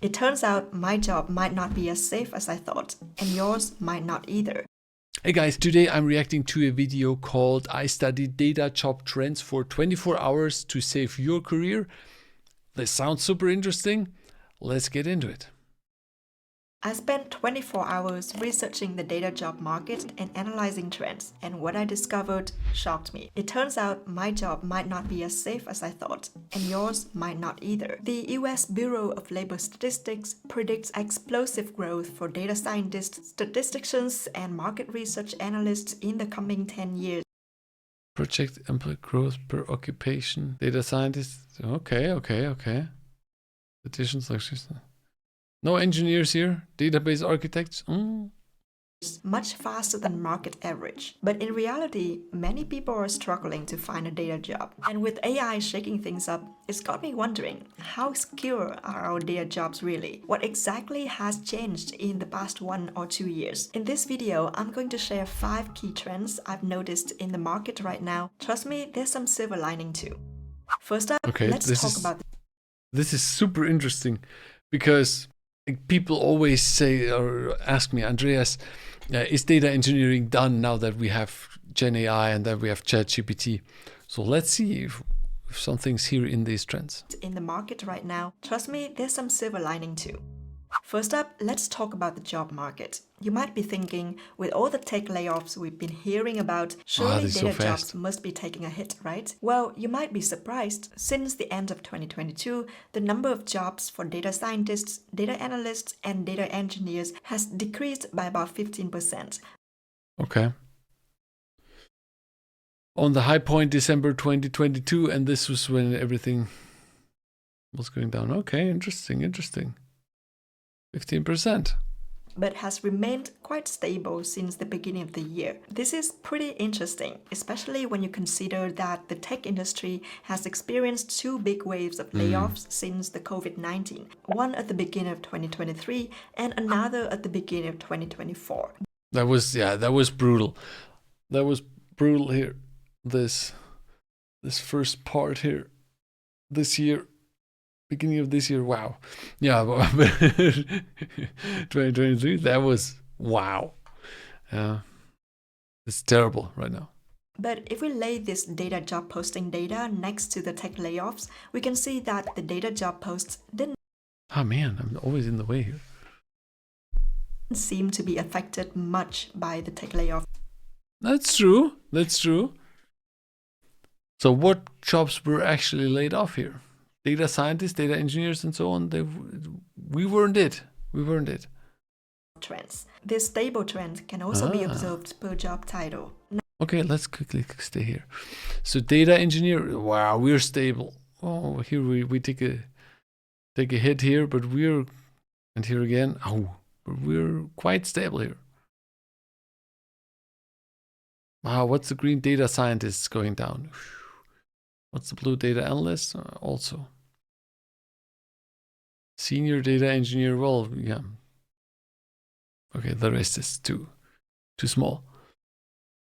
It turns out my job might not be as safe as I thought, and yours might not either. Hey guys, today I'm reacting to a video called I Studied Data Job Trends for 24 Hours to Save Your Career. This sounds super interesting. Let's get into it. I spent 24 hours researching the data job market and analyzing trends, and what I discovered shocked me. It turns out my job might not be as safe as I thought, and yours might not either. The US Bureau of Labor Statistics predicts explosive growth for data scientists, statisticians, and market research analysts in the coming 10 years. Project employee growth per occupation. Data scientists. Okay. Additions like no engineers here. Database architects. Much faster than market average. But in reality, many people are struggling to find a data job. And with AI shaking things up, it's got me wondering, how secure are our data jobs really? What exactly has changed in the past 1 or 2 years? In this video, I'm going to share 5 key trends I've noticed in the market right now. Trust me, there's some silver lining too. First up, let's talk about this is super interesting because people always say or ask me, Andreas, is data engineering done now that we have Gen AI and that we have ChatGPT? So let's see if something's here in these trends. In the market right now, trust me, there's some silver lining too. First up, let's talk about the job market. You might be thinking, with all the tech layoffs we've been hearing about, surely data jobs must be taking a hit, right? Well, you might be surprised. Since the end of 2022, the number of jobs for data scientists, data analysts, and data engineers has decreased by about 15%. Okay. On the high point, December 2022, and this was when everything was going down. Okay, interesting. 15%. But has remained quite stable since the beginning of the year. This is pretty interesting, especially when you consider that the tech industry has experienced 2 big waves of layoffs since the COVID-19, one at the beginning of 2023 and another at the beginning of 2024. That was brutal. That was brutal here. This first part here, this year. Beginning of this year, wow. Yeah, 2023, that was wow. It's terrible right now. But if we lay this data job posting data next to the tech layoffs, we can see that the data job posts didn't I'm always in the way here. Seem to be affected much by the tech layoff. That's true. So what jobs were actually laid off here? Data scientists, data engineers, and so on. We weren't it. Trends. This stable trend can also be observed per job title. Okay, let's quickly stay here. So data engineer, wow, we're stable. Oh, here we take a hit here, but and here again, but we're quite stable here. Wow, what's the green data scientists going down? What's the blue data analyst? Also. Senior data engineer, well, yeah. Okay, the rest is too small.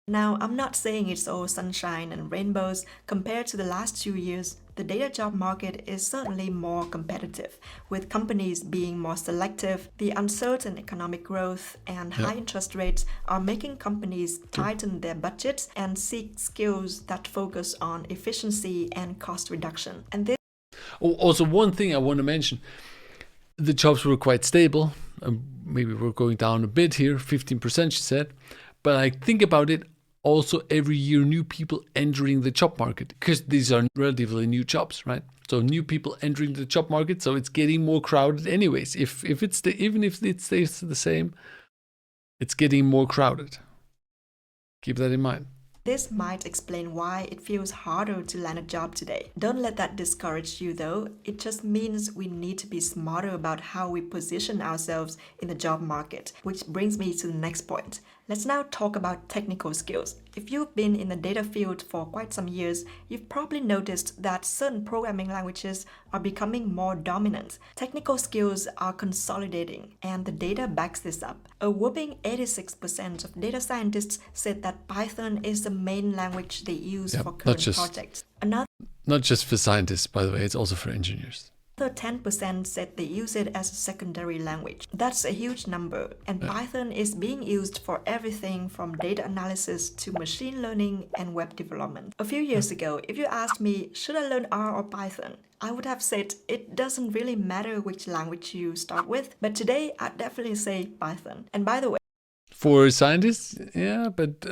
Now, I'm not saying it's all sunshine and rainbows. Compared to the last 2 years, the data job market is certainly more competitive, with companies being more selective. The uncertain economic growth and high interest rates are making companies tighten their budgets and seek skills that focus on efficiency and cost reduction. And this also, one thing I want to mention, the jobs were quite stable. Maybe we're going down a bit here, 15%, she said. But I think about it, also every year new people entering the job market, because these are relatively new jobs, right? So new people entering the job market, so it's getting more crowded anyways. Even if it stays the same, it's getting more crowded. Keep that in mind. This might explain why it feels harder to land a job today. Don't let that discourage you though. It just means we need to be smarter about how we position ourselves in the job market, which brings me to the next point. Let's now talk about technical skills. If you've been in the data field for quite some years, you've probably noticed that certain programming languages are becoming more dominant. Technical skills are consolidating, and the data backs this up. A whopping 86% of data scientists said that Python is the main language they use for current projects. Not just for scientists, by the way, it's also for engineers. Another 10% said they use it as a secondary language. That's a huge number, and Python is being used for everything from data analysis to machine learning and web development. A few years ago, if you asked me, should I learn R or Python? I would have said it doesn't really matter which language you start with, but today I'd definitely say Python. And by the way, For scientists, yeah, but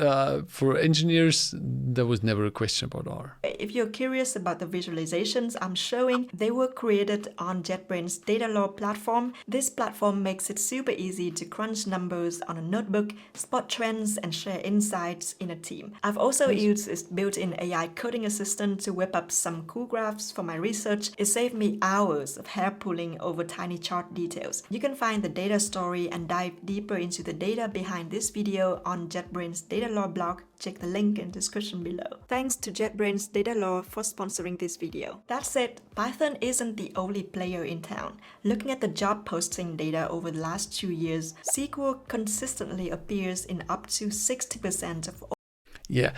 for engineers, there was never a question about R. if you're curious about the visualizations I'm showing, they were created on JetBrains' data law platform. This platform makes it super easy to crunch numbers on a notebook, spot trends, and share insights in a team. I've also used this built-in AI coding assistant to whip up some cool graphs for my research. It saved me hours of hair pulling over tiny chart details. You can find the data story and dive deeper into the data behind this video on JetBrains' data law blog. Check the link in the description below. Thanks to JetBrains Data Law for sponsoring this video. That said, Python isn't the only player in town. Looking at the job posting data over the last 2 years, SQL consistently appears in up to 60% of all. Yeah.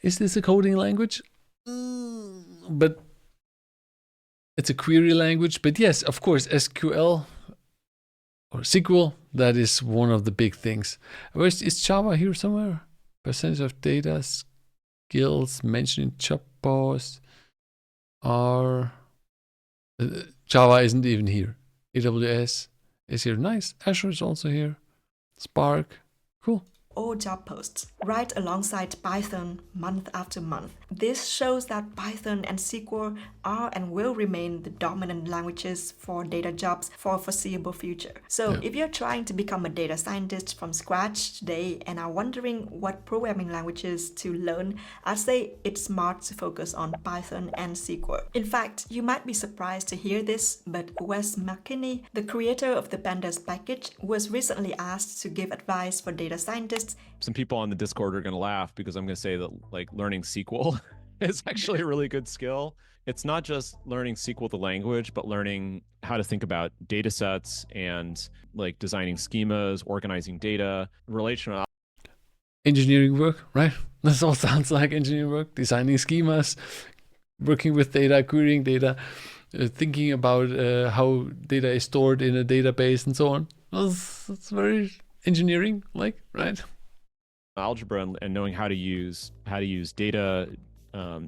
Is this a coding language? But it's a query language. But yes, of course, SQL or SQL, that is one of the big things. Is Java here somewhere? Percentage of data, skills mentioned in job post. Java isn't even here. AWS is here. Nice. Azure is also here. Spark. Cool. All job posts, right alongside Python month after month. This shows that Python and SQL are and will remain the dominant languages for data jobs for a foreseeable future. So if you're trying to become a data scientist from scratch today and are wondering what programming languages to learn, I'd say it's smart to focus on Python and SQL. In fact, you might be surprised to hear this, but Wes McKinney, the creator of the Pandas package, was recently asked to give advice for data scientists. Some people on the Discord are going to laugh because I'm going to say that like learning SQL is actually a really good skill. It's not just learning SQL, the language, but learning how to think about data sets and like designing schemas, organizing data, relational Engineering work, right? This all sounds like engineering work, designing schemas, working with data, querying data, thinking about how data is stored in a database and so on. It's very engineering like, right? algebra and knowing how to use data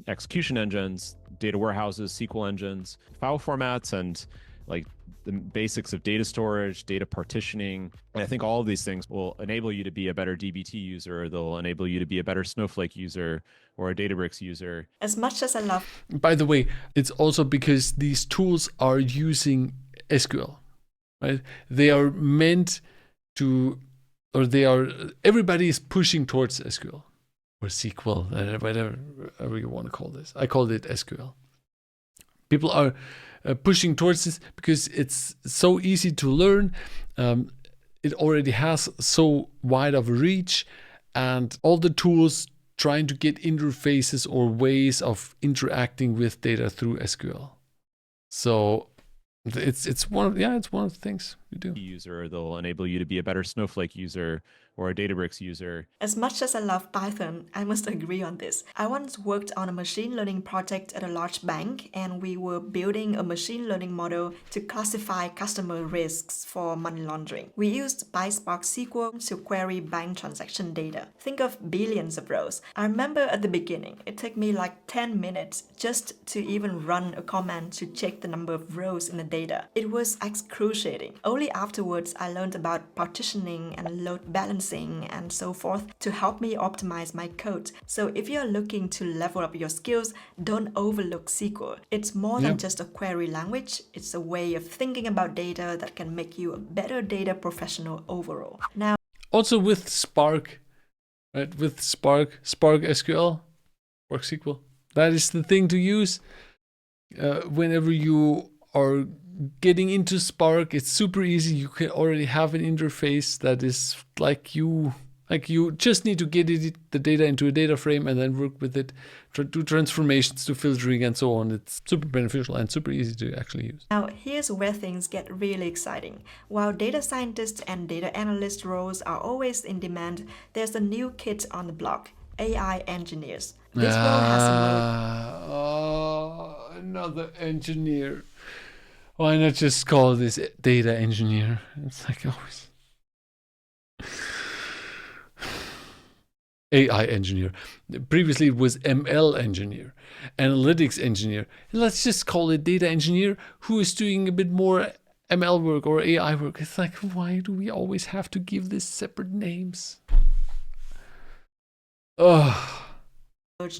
execution engines, data warehouses, SQL engines, file formats, and like the basics of data storage, data partitioning. And I think all of these things will enable you to be a better dbt user. They'll enable you to be a better Snowflake user or a Databricks user. As much as I love... By the way, it's also because these tools are using SQL, right? They are meant to, or everybody is pushing towards SQL or SQL, whatever you want to call this. I called it SQL. People are pushing towards this because it's so easy to learn. It already has so wide of a reach, and all the tools trying to get interfaces or ways of interacting with data through SQL. So it's one of the things you do. User, they'll enable you to be a better Snowflake user or a Databricks user. As much as I love Python, I must agree on this. I once worked on a machine learning project at a large bank, and we were building a machine learning model to classify customer risks for money laundering. We used PySpark SQL to query bank transaction data. Think of billions of rows. I remember at the beginning, it took me like 10 minutes just to even run a command to check the number of rows in the data. It was excruciating. Only afterwards I learned about partitioning and load balancing and so forth to help me optimize my code. So if you're looking to level up your skills, don't overlook SQL. It's more than just a query language. It's a way of thinking about data that can make you a better data professional overall. Now, also with Spark, right? With Spark SQL, Spark SQL. That is the thing to use whenever you are getting into Spark. It's super easy. You can already have an interface that is like you just need to get the data into a data frame and then work with it, do transformations, to filtering and so on. It's super beneficial and super easy to actually use. Now, here's where things get really exciting. While data scientist and data analyst roles are always in demand, there's a new kid on the block: AI engineers. This role has emerged. another engineer. Why not just call this data engineer? It's like always. AI engineer. Previously it was ML engineer, analytics engineer. Let's just call it data engineer who is doing a bit more ML work or AI work. It's like, why do we always have to give this separate names? Oh.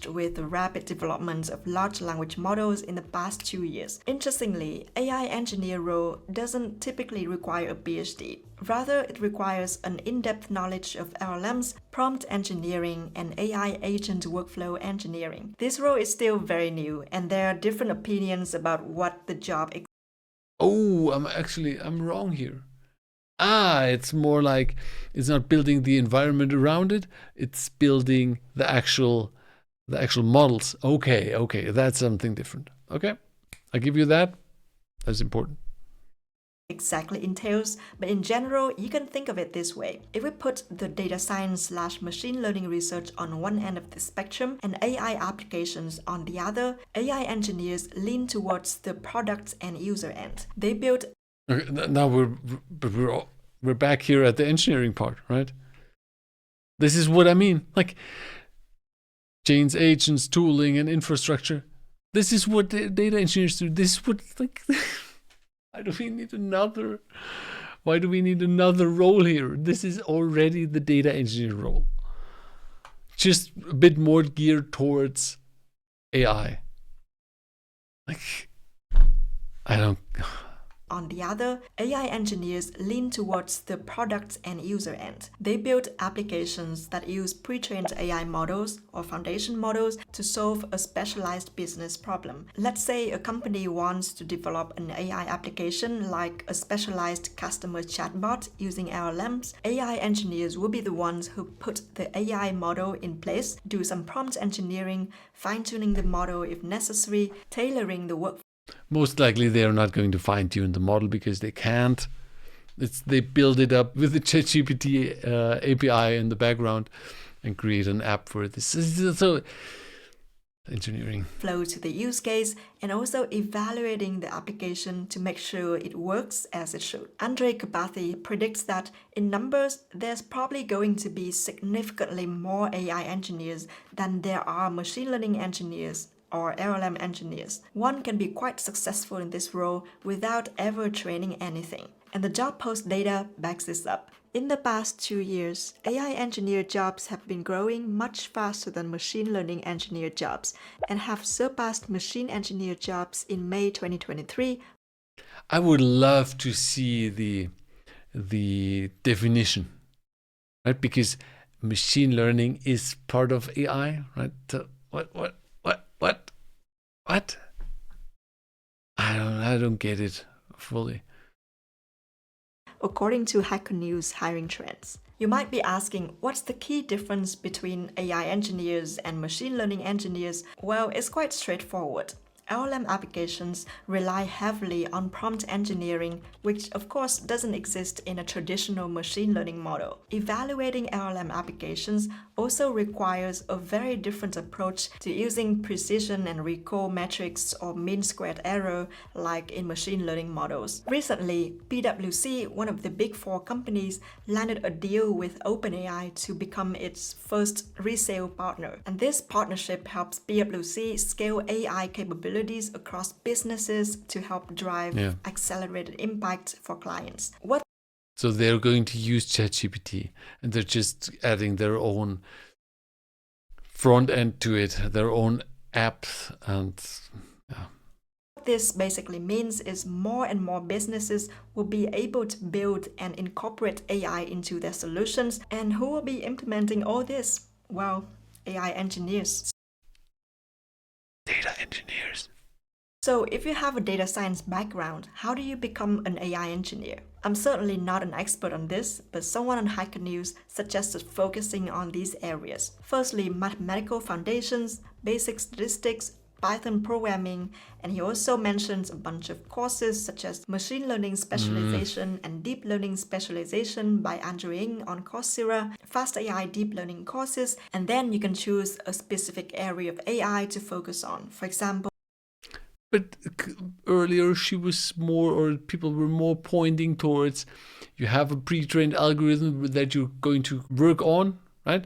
With the rapid development of large language models in the past 2 years. Interestingly, AI engineer role doesn't typically require a PhD. Rather, it requires an in-depth knowledge of LLMs, prompt engineering, and AI agent workflow engineering. This role is still very new, and there are different opinions about what the job is. Oh, I'm wrong here. It's more like it's not building the environment around it, it's building the actual models. Okay, that's something different. Okay, I give you that. That's important. Exactly entails, but in general, you can think of it this way. If we put the data science/machine learning research on one end of the spectrum and AI applications on the other, AI engineers lean towards the product and user end. They build. Okay, now we're back here at the engineering part, right? This is what I mean. Like chains, agents, tooling, and infrastructure. This is what the data engineers do. This is what, like, why do we need another role here? This is already the data engineer role. Just a bit more geared towards AI. Like, I don't. On the other, AI engineers lean towards the product and user end. They build applications that use pre-trained AI models or foundation models to solve a specialized business problem. Let's say a company wants to develop an AI application like a specialized customer chatbot using LLMs. AI engineers will be the ones who put the AI model in place, do some prompt engineering, fine-tuning the model if necessary, tailoring the workflow. Most likely they are not going to fine-tune the model because they can't. They build it up with the ChatGPT API in the background and create an app for this. So engineering. Flow to the use case and also evaluating the application to make sure it works as it should. Andre Kapathi predicts that in numbers, there's probably going to be significantly more AI engineers than there are machine learning engineers or LLM engineers. One can be quite successful in this role without ever training anything. And the job post data backs this up. In the past 2 years, AI engineer jobs have been growing much faster than machine learning engineer jobs and have surpassed machine engineer jobs in May 2023. I would love to see the definition, right? Because machine learning is part of AI, right? So what? I don't get it fully. According to Hacker News hiring trends. You might be asking, what's the key difference between AI engineers and machine learning engineers? Well, it's quite straightforward. LLM applications rely heavily on prompt engineering, which of course doesn't exist in a traditional machine learning model. Evaluating LLM applications also requires a very different approach to using precision and recall metrics or mean squared error like in machine learning models. Recently, PwC, one of the big 4 companies, landed a deal with OpenAI to become its first resale partner. And this partnership helps PwC scale AI capabilities across businesses to help drive accelerated impact for clients. So they're going to use ChatGPT and they're just adding their own front end to it, their own apps, and What this basically means is more and more businesses will be able to build and incorporate AI into their solutions. And who will be implementing all this? Well, AI engineers. data engineers. So if you have a data science background, how do you become an AI engineer? I'm certainly not an expert on this, but someone on Hacker News suggested focusing on these areas. Firstly, mathematical foundations, basic statistics, Python programming, and he also mentions a bunch of courses such as machine learning specialization and deep learning specialization by Andrew Ng on Coursera, fast AI deep learning courses, and then you can choose a specific area of AI to focus on. For example, But earlier she was more, or people were more pointing towards, you have a pre-trained algorithm that you're going to work on, right?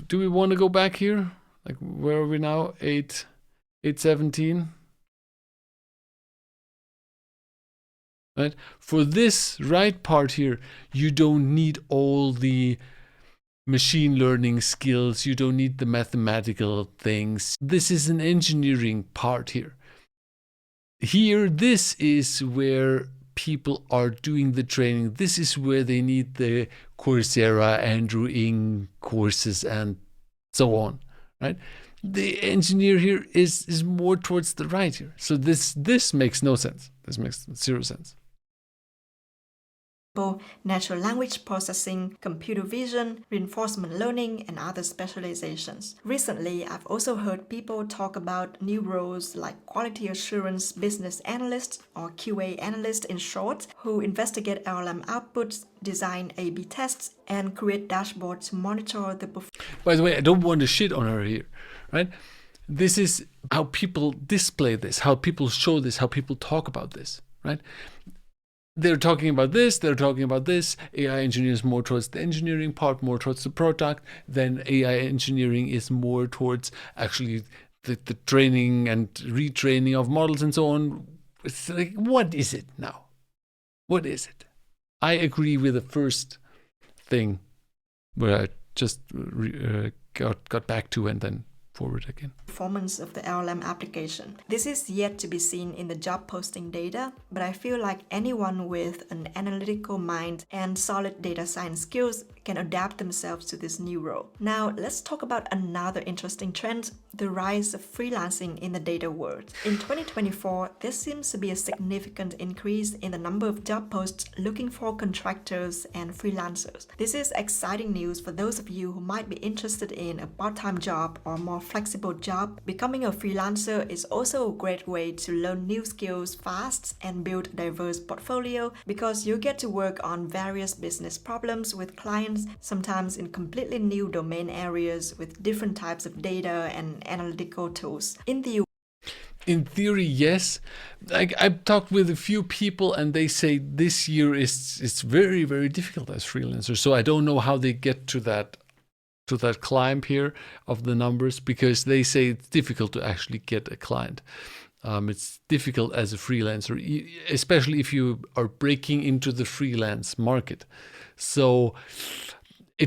Do we want to go back here? Like, where are we now? 8:17. Right? For this right part here, you don't need all the machine learning skills. You don't need the mathematical things. This is an engineering part here. Here, this is where people are doing the training. This is where they need the Coursera, Andrew Ng courses and so on, right? The engineer here is more towards the right here. So this makes no sense. This makes zero sense. Natural language processing, computer vision, reinforcement learning, and other specializations. Recently, I've also heard people talk about new roles like quality assurance business analyst or QA analyst in short, who investigate LLM outputs, design A/B tests, and create dashboards to monitor the performance. By the way, I don't want to shit on her here, right? This is how people display this, how people show this, how people talk about this, right? They're talking about this, they're talking about this. AI engineering is more towards the engineering part, more towards the product. Then AI engineering is more towards actually the training and retraining of models and so on. It's like, what is it now? What is it? I agree with the first thing where I just got back to and then forward again. Performance of the LLM application. This is yet to be seen in the job posting data, but I feel like anyone with an analytical mind and solid data science skills can adapt themselves to this new role. Now, let's talk about another interesting trend, the rise of freelancing in the data world. In 2024, there seems to be a significant increase in the number of job posts looking for contractors and freelancers. This is exciting news for those of you who might be interested in a part-time job or more flexible job. Becoming a freelancer is also a great way to learn new skills fast and build a diverse portfolio because you get to work on various business problems with clients, sometimes in completely new domain areas with different types of data and analytical tools. In theory, yes. Like, I've talked with a few people and they say this year is very, very difficult as freelancers. So I don't know how they get to that climb here of the numbers, because they say it's difficult to actually get a client. It's difficult as a freelancer, especially if you are breaking into the freelance market. So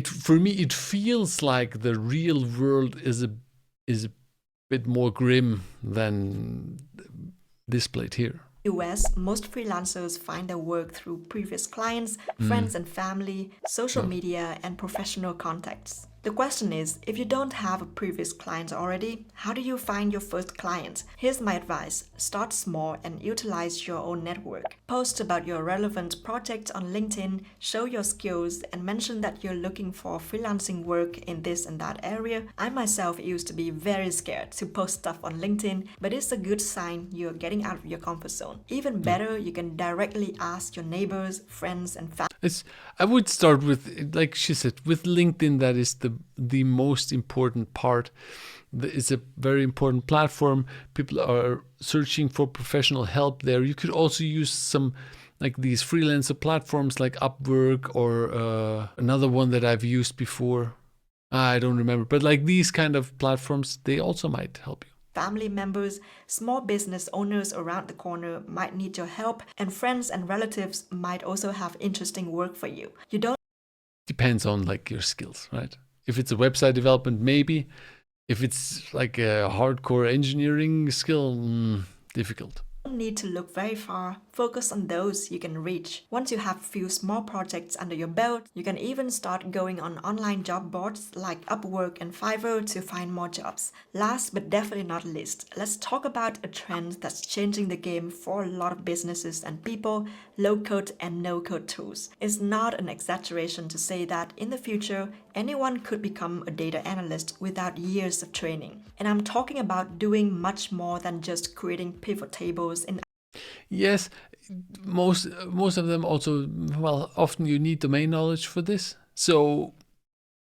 for me, it feels like the real world is a bit more grim than displayed here. US, most freelancers find their work through previous clients, friends and family, social media, and professional contacts. The question is, if you don't have a previous client already, how do you find your first client? Here's my advice. Start small and utilize your own network. Post about your relevant project on LinkedIn, show your skills, and mention that you're looking for freelancing work in this and that area. I myself used to be very scared to post stuff on LinkedIn, but it's a good sign you're getting out of your comfort zone. Even better, you can directly ask your neighbors, friends, and family. I would start with, like she said, with LinkedIn. That is the most important part. It's a very important platform. People are searching for professional help there. You could also use some like these freelancer platforms like Upwork or another one that I've used before. I don't remember, but like these kind of platforms, they also might help you. Family members, small business owners around the corner might need your help, and friends and relatives might also have interesting work for you. Depends on like your skills, right? If it's a website development, maybe. If it's like a hardcore engineering skill, difficult. Don't need to look very far. Focus on those you can reach. Once you have a few small projects under your belt, you can even start going on online job boards like Upwork and Fiverr to find more jobs. Last but definitely not least, let's talk about a trend that's changing the game for a lot of businesses and people: low-code and no-code tools. It's not an exaggeration to say that in the future, anyone could become a data analyst without years of training. And I'm talking about doing much more than just creating pivot tables in. Yes, most of them also, well, often you need domain knowledge for this. So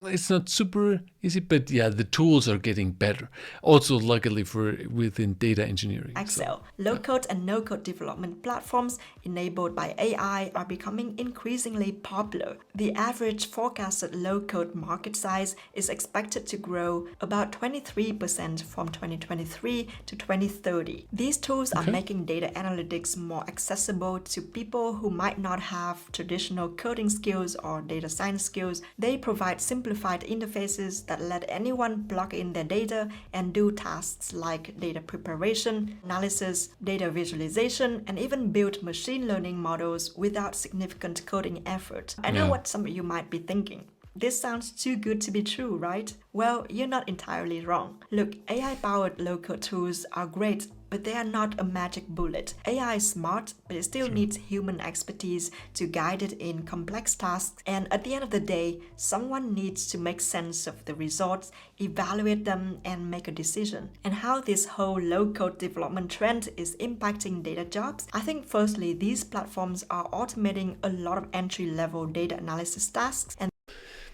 it's not super easy, but yeah, the tools are getting better. Also, luckily for within data engineering. Excel, low-code and no-code development platforms enabled by AI are becoming increasingly popular. The average forecasted low-code market size is expected to grow about 23% from 2023 to 2030. These tools are making data analytics more accessible to people who might not have traditional coding skills or data science skills. They provide simplified interfaces that let anyone plug in their data and do tasks like data preparation, analysis, data visualization, and even build machine learning models without significant coding effort. I know what some of you might be thinking. This sounds too good to be true, right? Well, you're not entirely wrong. Look, AI-powered low-code tools are great, but they are not a magic bullet. AI is smart, but it still needs human expertise to guide it in complex tasks. And at the end of the day, someone needs to make sense of the results, evaluate them, and make a decision. And how this whole low-code development trend is impacting data jobs? I think firstly, these platforms are automating a lot of entry-level data analysis tasks, and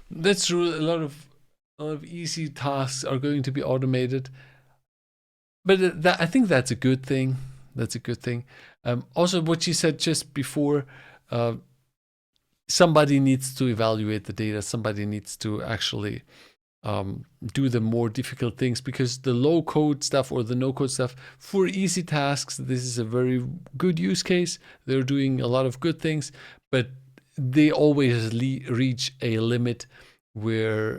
that's true. A lot of easy tasks are going to be automated. But I think that's a good thing. That's a good thing. Also, what you said just before, somebody needs to evaluate the data. Somebody needs to actually do the more difficult things, because the low code stuff or the no code stuff, for easy tasks, this is a very good use case. They're doing a lot of good things, but they always reach a limit where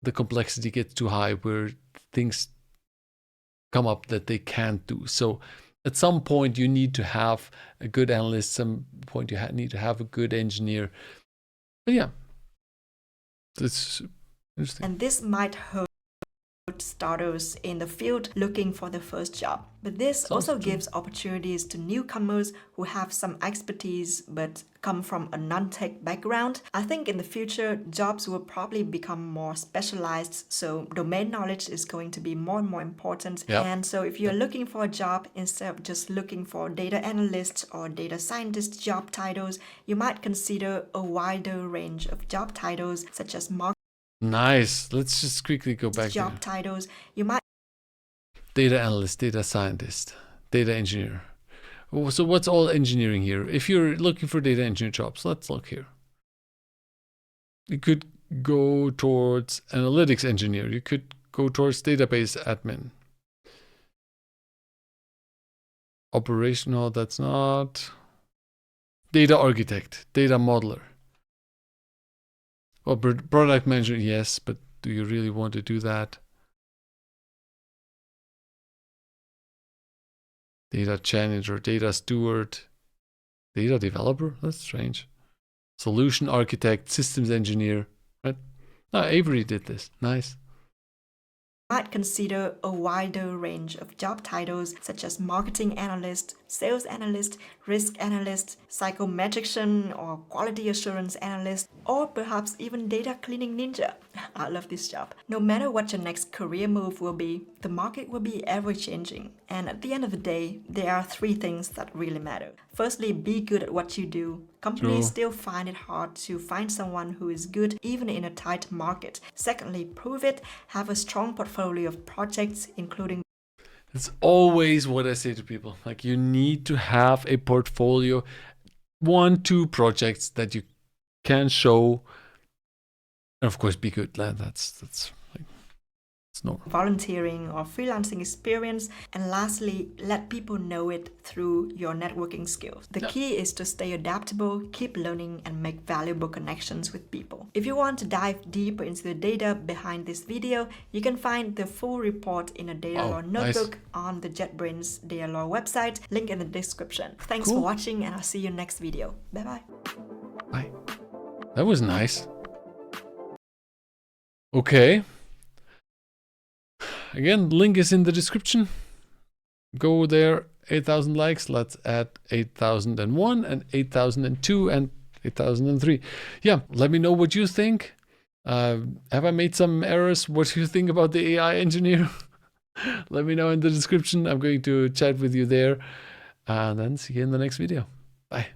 the complexity gets too high, where things come up that they can't do. So at some point you need to have a good analyst, some point you need to have a good engineer. But yeah, that's interesting. and this might hurt starters in the field looking for the first job. But this also gives opportunities to newcomers who have some expertise but come from a non-tech background. I think in the future, jobs will probably become more specialized, so domain knowledge is going to be more and more important. And so if you're looking for a job, instead of just looking for data analyst or data scientist job titles, you might consider a wider range of job titles such as marketing. Nice. Let's just quickly go back Job there. titles. You might Data analyst, data scientist, data engineer. So what's all engineering here? If you're looking for data engineer jobs, let's look here. You could go towards analytics engineer. You could go towards database admin. Operational, that's not. Data architect, data modeler. Well, product manager, yes, but do you really want to do that? Data janitor, data steward, data developer? That's strange. Solution architect, systems engineer, right? Ah, Avery did this. Nice. Might consider a wider range of job titles such as marketing analyst, sales analyst, risk analyst, psychometrician or quality assurance analyst, or perhaps even data cleaning ninja. I love this job. No matter what your next career move will be, the market will be ever changing. And at the end of the day, there are three things that really matter. Firstly, be good at what you do. Companies still find it hard to find someone who is good even in a tight market. Secondly, prove it. Have a strong portfolio of projects, including. It's always what I say to people. Like, you need to have a portfolio, 1-2 projects that you can show, and of course be good. That's like, it's normal. Volunteering or freelancing experience, and lastly, let people know it through your networking skills. The key is to stay adaptable, keep learning, and make valuable connections with people. If you want to dive deeper into the data behind this video, you can find the full report in a data law notebook on the JetBrains Data Law website, link in the description. Thanks for watching, and I'll see you next video. Bye-bye. Bye. That was nice. Okay. Again, link is in the description. Go there. 8,000 likes. Let's add 8,001 and 8,002 and 8,003. Yeah, let me know what you think. Have I made some errors? What do you think about the AI engineer? Let me know in the description. I'm going to chat with you there. And then see you in the next video. Bye.